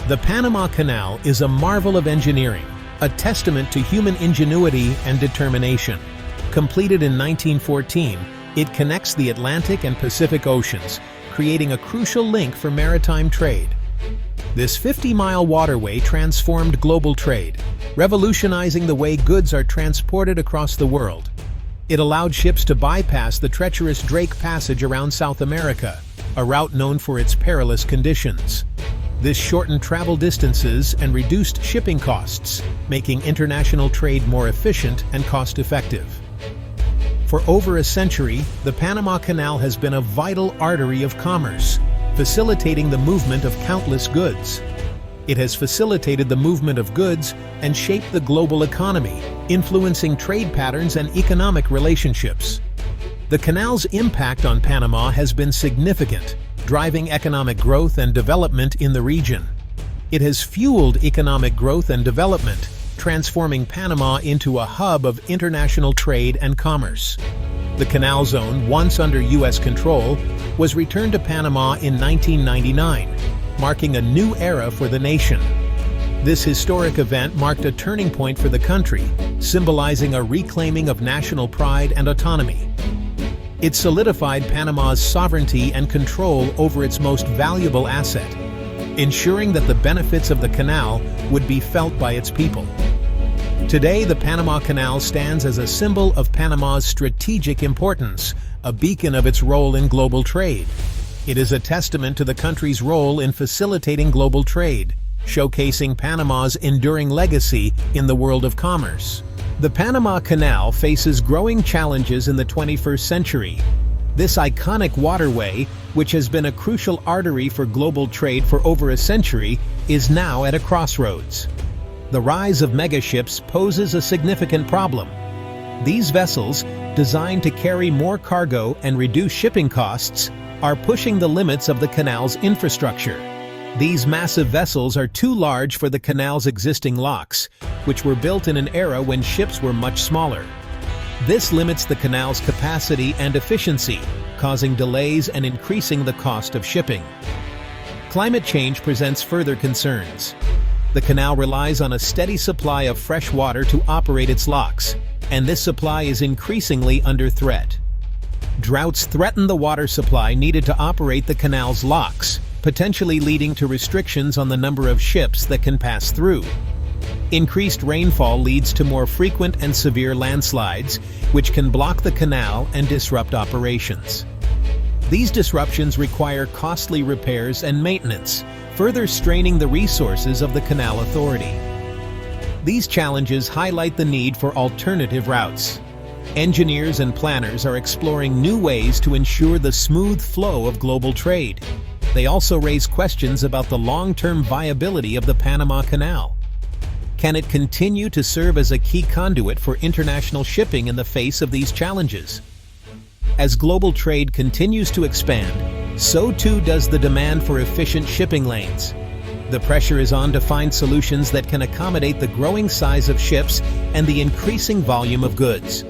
The Panama Canal is a marvel of engineering, a testament to human ingenuity and determination. Completed in 1914, it connects the Atlantic and Pacific Oceans, creating a crucial link for maritime trade. This 50-mile waterway transformed global trade, revolutionizing the way goods are transported across the world. It allowed ships to bypass the treacherous Drake Passage around South America, a route known for its perilous conditions. This shortened travel distances and reduced shipping costs, making international trade more efficient and cost-effective. For over a century, the Panama Canal has been a vital artery of commerce, facilitating the movement of countless goods. It has facilitated the movement of goods and shaped the global economy, influencing trade patterns and economic relationships. The canal's impact on Panama has been significant, driving economic growth and development in the region. It has fueled economic growth and development, transforming Panama into a hub of international trade and commerce. The canal zone, once under U.S. control, was returned to Panama in 1999, marking a new era for the nation. This historic event marked a turning point for the country, symbolizing a reclaiming of national pride and autonomy. It solidified Panama's sovereignty and control over its most valuable asset, ensuring that the benefits of the canal would be felt by its people. Today, the Panama Canal stands as a symbol of Panama's strategic importance, a beacon of its role in global trade. It is a testament to the country's role in facilitating global trade, showcasing Panama's enduring legacy in the world of commerce. The Panama Canal faces growing challenges in the 21st century. This iconic waterway, which has been a crucial artery for global trade for over a century, is now at a crossroads. The rise of megaships poses a significant problem. These vessels, designed to carry more cargo and reduce shipping costs, are pushing the limits of the canal's infrastructure. These massive vessels are too large for the canal's existing locks, which were built in an era when ships were much smaller. This limits the canal's capacity and efficiency, causing delays and increasing the cost of shipping. Climate change presents further concerns. The canal relies on a steady supply of fresh water to operate its locks, and this supply is increasingly under threat. Droughts threaten the water supply needed to operate the canal's locks, potentially leading to restrictions on the number of ships that can pass through. Increased rainfall leads to more frequent and severe landslides, which can block the canal and disrupt operations. These disruptions require costly repairs and maintenance, further straining the resources of the Canal Authority. These challenges highlight the need for alternative routes. Engineers and planners are exploring new ways to ensure the smooth flow of global trade. They also raise questions about the long-term viability of the Panama Canal. Can it continue to serve as a key conduit for international shipping in the face of these challenges? As global trade continues to expand, so too does the demand for efficient shipping lanes. The pressure is on to find solutions that can accommodate the growing size of ships and the increasing volume of goods.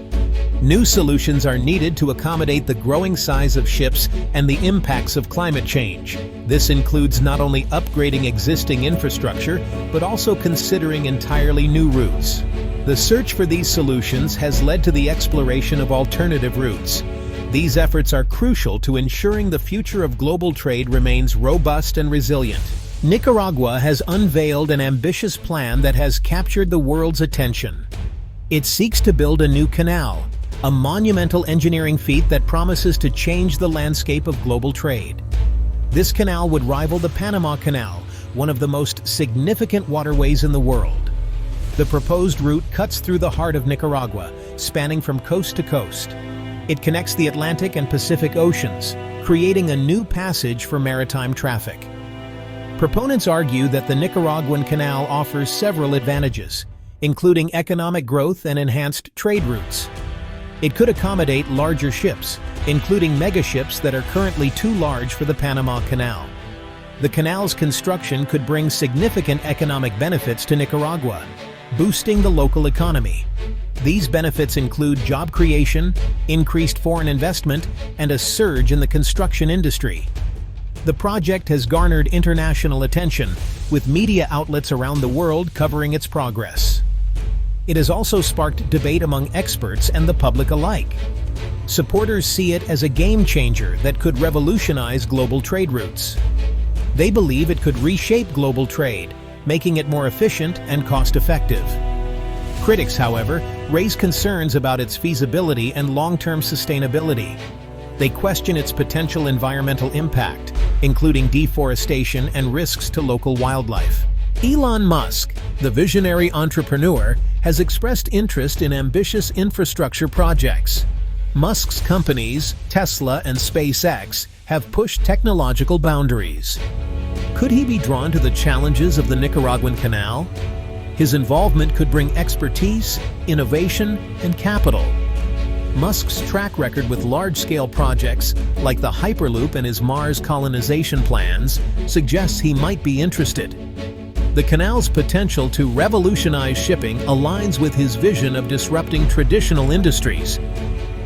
New solutions are needed to accommodate the growing size of ships and the impacts of climate change. This includes not only upgrading existing infrastructure, but also considering entirely new routes. The search for these solutions has led to the exploration of alternative routes. These efforts are crucial to ensuring the future of global trade remains robust and resilient. Nicaragua has unveiled an ambitious plan that has captured the world's attention. It seeks to build a new canal, a monumental engineering feat that promises to change the landscape of global trade. This canal would rival the Panama Canal, one of the most significant waterways in the world. The proposed route cuts through the heart of Nicaragua, spanning from coast to coast. It connects the Atlantic and Pacific Oceans, creating a new passage for maritime traffic. Proponents argue that the Nicaraguan canal offers several advantages, including economic growth and enhanced trade routes. It could accommodate larger ships, including megaships that are currently too large for the Panama Canal. The canal's construction could bring significant economic benefits to Nicaragua, boosting the local economy. These benefits include job creation, increased foreign investment, and a surge in the construction industry. The project has garnered international attention, with media outlets around the world covering its progress. It has also sparked debate among experts and the public alike. Supporters see it as a game changer that could revolutionize global trade routes. They believe it could reshape global trade, making it more efficient and cost-effective. Critics, however, raise concerns about its feasibility and long-term sustainability. They question its potential environmental impact, including deforestation and risks to local wildlife. Elon Musk, the visionary entrepreneur, has expressed interest in ambitious infrastructure projects. Musk's companies, Tesla and SpaceX, have pushed technological boundaries. Could he be drawn to the challenges of the Nicaraguan Canal? His involvement could bring expertise, innovation, and capital. Musk's track record with large-scale projects, like the Hyperloop and his Mars colonization plans, suggests he might be interested. The canal's potential to revolutionize shipping aligns with his vision of disrupting traditional industries.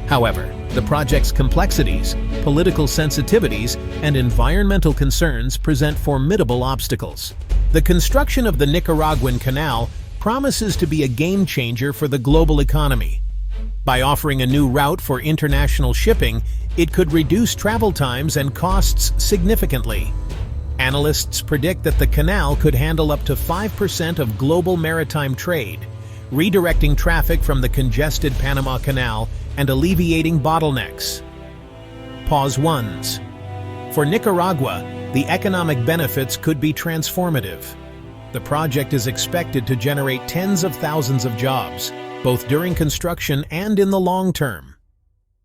However, the project's complexities, political sensitivities, and environmental concerns present formidable obstacles. The construction of the Nicaraguan Canal promises to be a game-changer for the global economy. By offering a new route for international shipping, it could reduce travel times and costs significantly. Analysts predict that the canal could handle up to 5% of global maritime trade, redirecting traffic from the congested Panama Canal and alleviating bottlenecks. Pause ones. For Nicaragua, the economic benefits could be transformative. The project is expected to generate tens of thousands of jobs, both during construction and in the long term.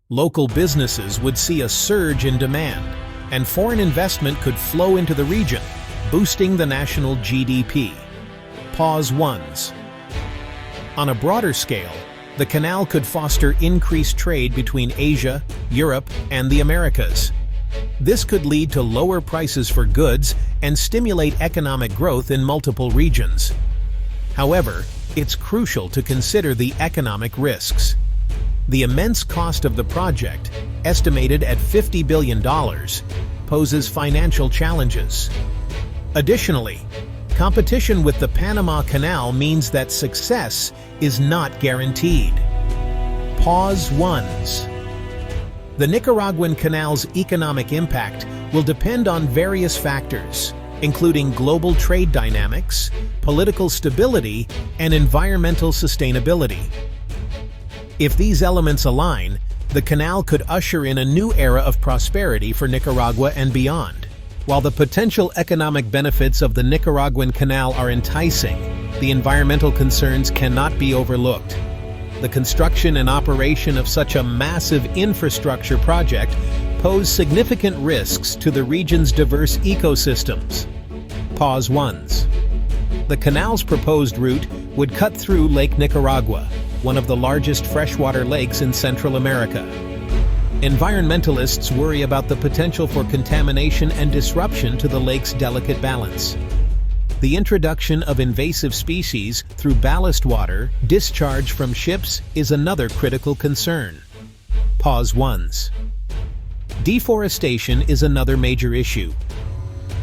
Local businesses would see a surge in demand, and foreign investment could flow into the region, boosting the national GDP. Pause ones. On a broader scale, the canal could foster increased trade between Asia, Europe, and the Americas. This could lead to lower prices for goods and stimulate economic growth in multiple regions. However, it's crucial to consider the economic risks. The immense cost of the project, estimated at $50 billion, poses financial challenges. Additionally, competition with the Panama Canal means that success is not guaranteed. Pause ones. The Nicaraguan Canal's economic impact will depend on various factors, including global trade dynamics, political stability, and environmental sustainability. If these elements align, the canal could usher in a new era of prosperity for Nicaragua and beyond. While the potential economic benefits of the Nicaraguan Canal are enticing, the environmental concerns cannot be overlooked. The construction and operation of such a massive infrastructure project pose significant risks to the region's diverse ecosystems. Pause ones. The canal's proposed route would cut through Lake Nicaragua, one of the largest freshwater lakes in Central America. Environmentalists worry about the potential for contamination and disruption to the lake's delicate balance. The introduction of invasive species through ballast water discharge from ships is another critical concern. Pause ones. Deforestation is another major issue.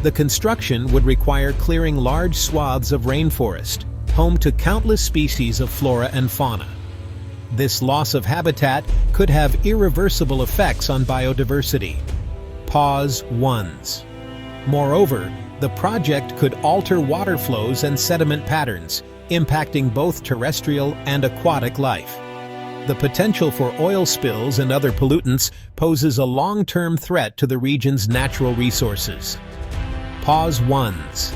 The construction would require clearing large swaths of rainforest, home to countless species of flora and fauna. This loss of habitat could have irreversible effects on biodiversity. Pause ones. Moreover, the project could alter water flows and sediment patterns, impacting both terrestrial and aquatic life. The potential for oil spills and other pollutants poses a long-term threat to the region's natural resources. Pause ones.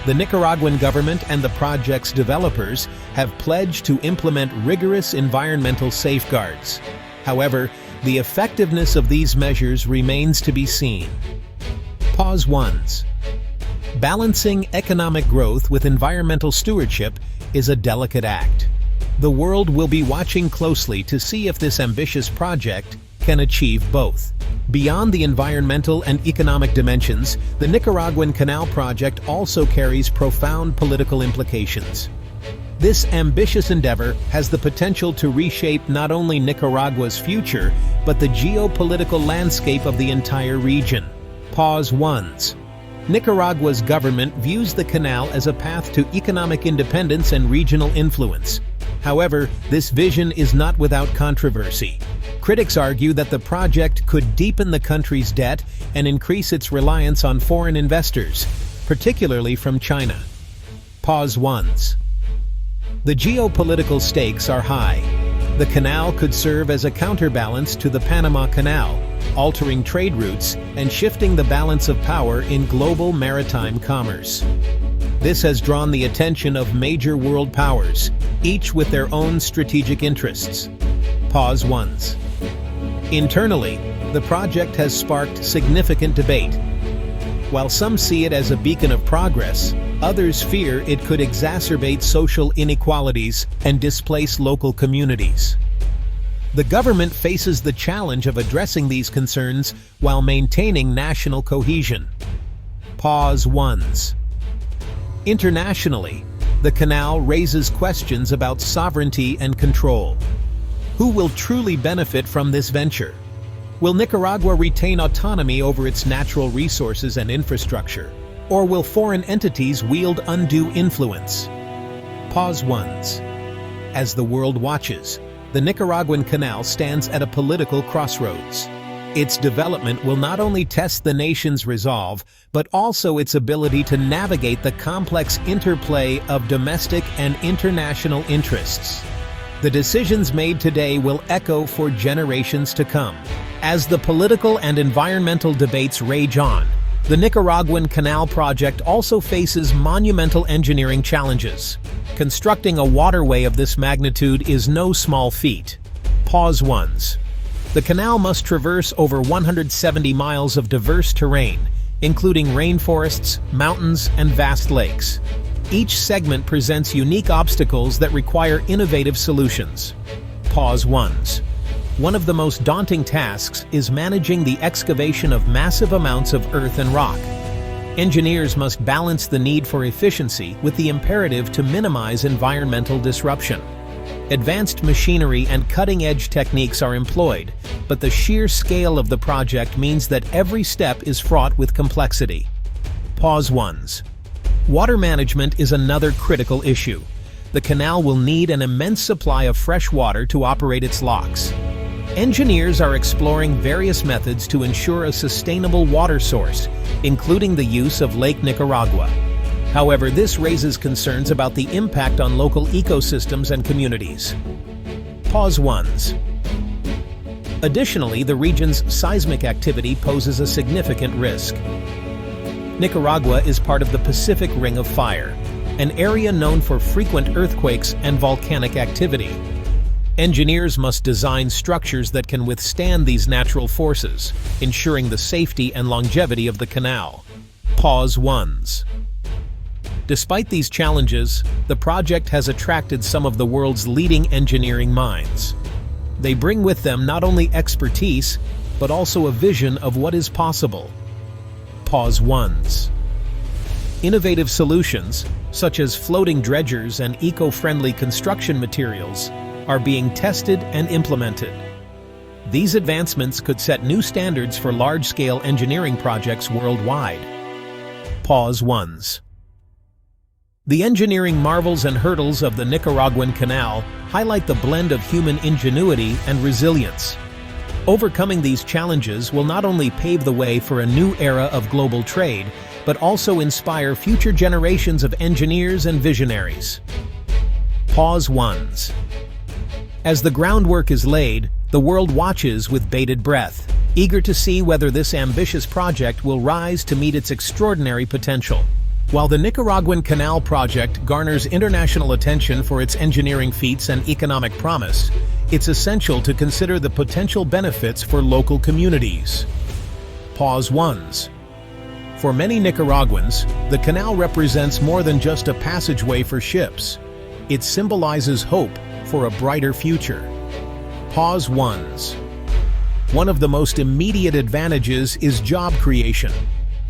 The Nicaraguan government and the project's developers have pledged to implement rigorous environmental safeguards. However, the effectiveness of these measures remains to be seen. Pause ones. Balancing economic growth with environmental stewardship is a delicate act. The world will be watching closely to see if this ambitious project can achieve both. Beyond the environmental and economic dimensions, the Nicaraguan Canal project also carries profound political implications. This ambitious endeavor has the potential to reshape not only Nicaragua's future, but the geopolitical landscape of the entire region. Pause ones. Nicaragua's government views the canal as a path to economic independence and regional influence. However, this vision is not without controversy. Critics argue that the project could deepen the country's debt and increase its reliance on foreign investors, particularly from China. Pause once. The geopolitical stakes are high. The canal could serve as a counterbalance to the Panama Canal, altering trade routes and shifting the balance of power in global maritime commerce. This has drawn the attention of major world powers, each with their own strategic interests. Pause once. Internally, the project has sparked significant debate. While some see it as a beacon of progress, others fear it could exacerbate social inequalities and displace local communities. The government faces the challenge of addressing these concerns while maintaining national cohesion. Pause once. Internationally, the canal raises questions about sovereignty and control. Who will truly benefit from this venture? Will Nicaragua retain autonomy over its natural resources and infrastructure, or will foreign entities wield undue influence? Pause once. As the world watches, the Nicaraguan canal stands at a political crossroads. Its development will not only test the nation's resolve, but also its ability to navigate the complex interplay of domestic and international interests. The decisions made today will echo for generations to come. As the political and environmental debates rage on, the Nicaraguan Canal project also faces monumental engineering challenges. Constructing a waterway of this magnitude is no small feat. Pause once. The canal must traverse over 170 miles of diverse terrain, including rainforests, mountains, and vast lakes. Each segment presents unique obstacles that require innovative solutions. Pause once. One of the most daunting tasks is managing the excavation of massive amounts of earth and rock. Engineers must balance the need for efficiency with the imperative to minimize environmental disruption. Advanced machinery and cutting-edge techniques are employed, but the sheer scale of the project means that every step is fraught with complexity. Pause once. Water management is another critical issue. The canal will need an immense supply of fresh water to operate its locks. Engineers are exploring various methods to ensure a sustainable water source, including the use of Lake Nicaragua. However, this raises concerns about the impact on local ecosystems and communities. Pause once. Additionally, the region's seismic activity poses a significant risk. Nicaragua is part of the Pacific Ring of Fire, an area known for frequent earthquakes and volcanic activity. Engineers must design structures that can withstand these natural forces, ensuring the safety and longevity of the canal. Pause once. Despite these challenges, the project has attracted some of the world's leading engineering minds. They bring with them not only expertise, but also a vision of what is possible. Pause once. Innovative solutions, such as floating dredgers and eco-friendly construction materials, are being tested and implemented. These advancements could set new standards for large-scale engineering projects worldwide. Pause once. The engineering marvels and hurdles of the Nicaraguan Canal highlight the blend of human ingenuity and resilience. Overcoming these challenges will not only pave the way for a new era of global trade, but also inspire future generations of engineers and visionaries. Pause once. As the groundwork is laid, the world watches with bated breath, eager to see whether this ambitious project will rise to meet its extraordinary potential. While the Nicaraguan Canal project garners international attention for its engineering feats and economic promise, it's essential to consider the potential benefits for local communities. Pause once. For many Nicaraguans, the canal represents more than just a passageway for ships. It symbolizes hope for a brighter future. Pause once. One of the most immediate advantages is job creation.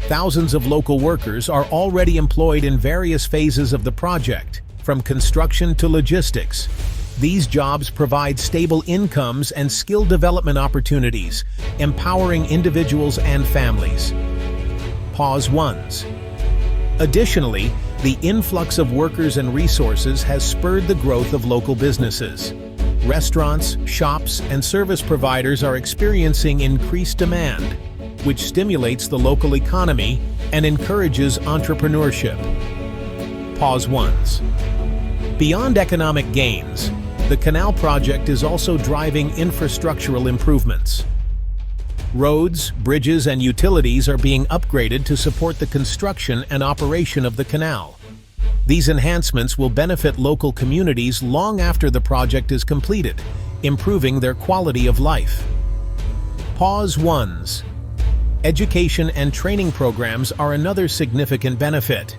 Thousands of local workers are already employed in various phases of the project, from construction to logistics. These jobs provide stable incomes and skill development opportunities, empowering individuals and families. Pause ones. Additionally, the influx of workers and resources has spurred the growth of local businesses. Restaurants, shops, and service providers are experiencing increased demand, which stimulates the local economy and encourages entrepreneurship. Pause ones. Beyond economic gains, the canal project is also driving infrastructural improvements. Roads, bridges, and utilities are being upgraded to support the construction and operation of the canal. These enhancements will benefit local communities long after the project is completed, improving their quality of life. Pause ones. Education and training programs are another significant benefit.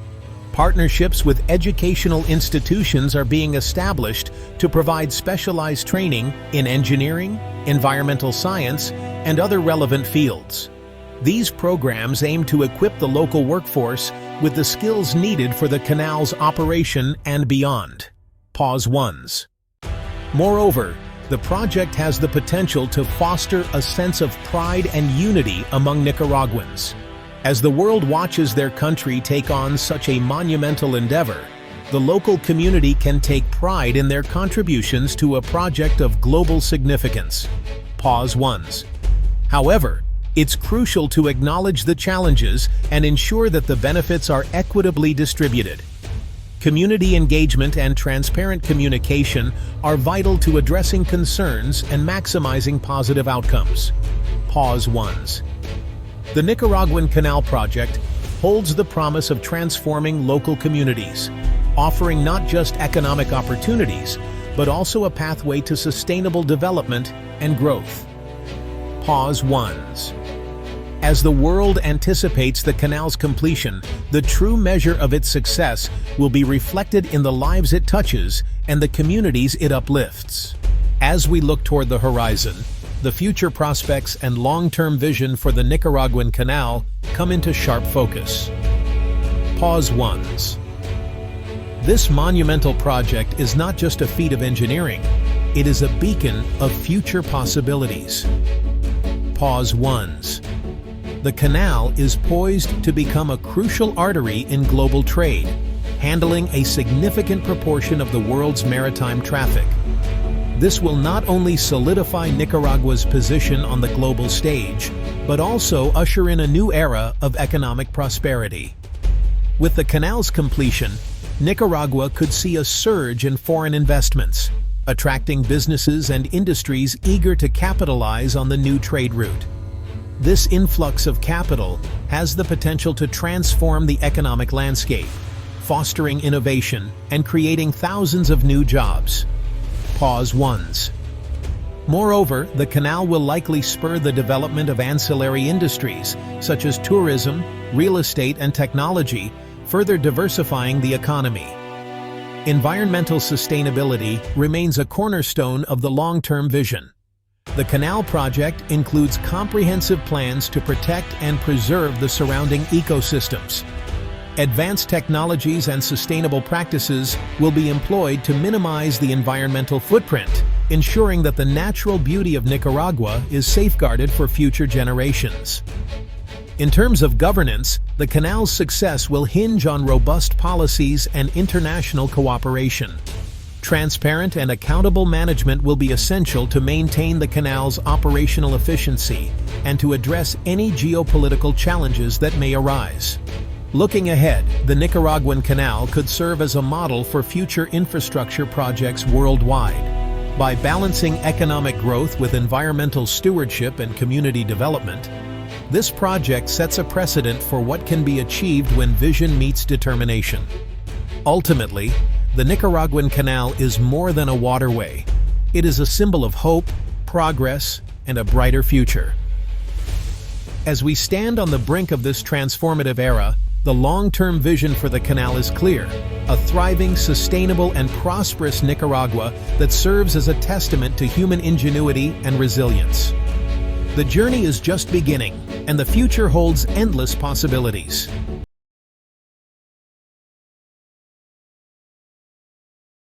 Partnerships with educational institutions are being established to provide specialized training in engineering, environmental science, and other relevant fields. These programs aim to equip the local workforce with the skills needed for the canal's operation and beyond. Pause ones. Moreover, the project has the potential to foster a sense of pride and unity among Nicaraguans. As the world watches their country take on such a monumental endeavor, the local community can take pride in their contributions to a project of global significance. Pause ones. However, it's crucial to acknowledge the challenges and ensure that the benefits are equitably distributed. Community engagement and transparent communication are vital to addressing concerns and maximizing positive outcomes. Pause ones. The Nicaraguan Canal Project holds the promise of transforming local communities, offering not just economic opportunities, but also a pathway to sustainable development and growth. Pause ones. As the world anticipates the canal's completion, the true measure of its success will be reflected in the lives it touches and the communities it uplifts. As we look toward the horizon, the future prospects and long-term vision for the Nicaraguan Canal come into sharp focus. Pause ones. This monumental project is not just a feat of engineering, it is a beacon of future possibilities. Pause ones. The canal is poised to become a crucial artery in global trade, handling a significant proportion of the world's maritime traffic. This will not only solidify Nicaragua's position on the global stage, but also usher in a new era of economic prosperity. With the canal's completion, Nicaragua could see a surge in foreign investments, attracting businesses and industries eager to capitalize on the new trade route. This influx of capital has the potential to transform the economic landscape, fostering innovation and creating thousands of new jobs. Pause ones. Moreover, the canal will likely spur the development of ancillary industries, such as tourism, real estate, and technology, further diversifying the economy. Environmental sustainability remains a cornerstone of the long-term vision. The canal project includes comprehensive plans to protect and preserve the surrounding ecosystems. Advanced technologies and sustainable practices will be employed to minimize the environmental footprint, ensuring that the natural beauty of Nicaragua is safeguarded for future generations. In terms of governance, the canal's success will hinge on robust policies and international cooperation. Transparent and accountable management will be essential to maintain the canal's operational efficiency and to address any geopolitical challenges that may arise. Looking ahead, the Nicaraguan Canal could serve as a model for future infrastructure projects worldwide. By balancing economic growth with environmental stewardship and community development, this project sets a precedent for what can be achieved when vision meets determination. Ultimately, the Nicaraguan Canal is more than a waterway. It is a symbol of hope, progress, and a brighter future. As we stand on the brink of this transformative era, the long-term vision for the canal is clear: a thriving, sustainable, and prosperous Nicaragua that serves as a testament to human ingenuity and resilience. The journey is just beginning, and the future holds endless possibilities.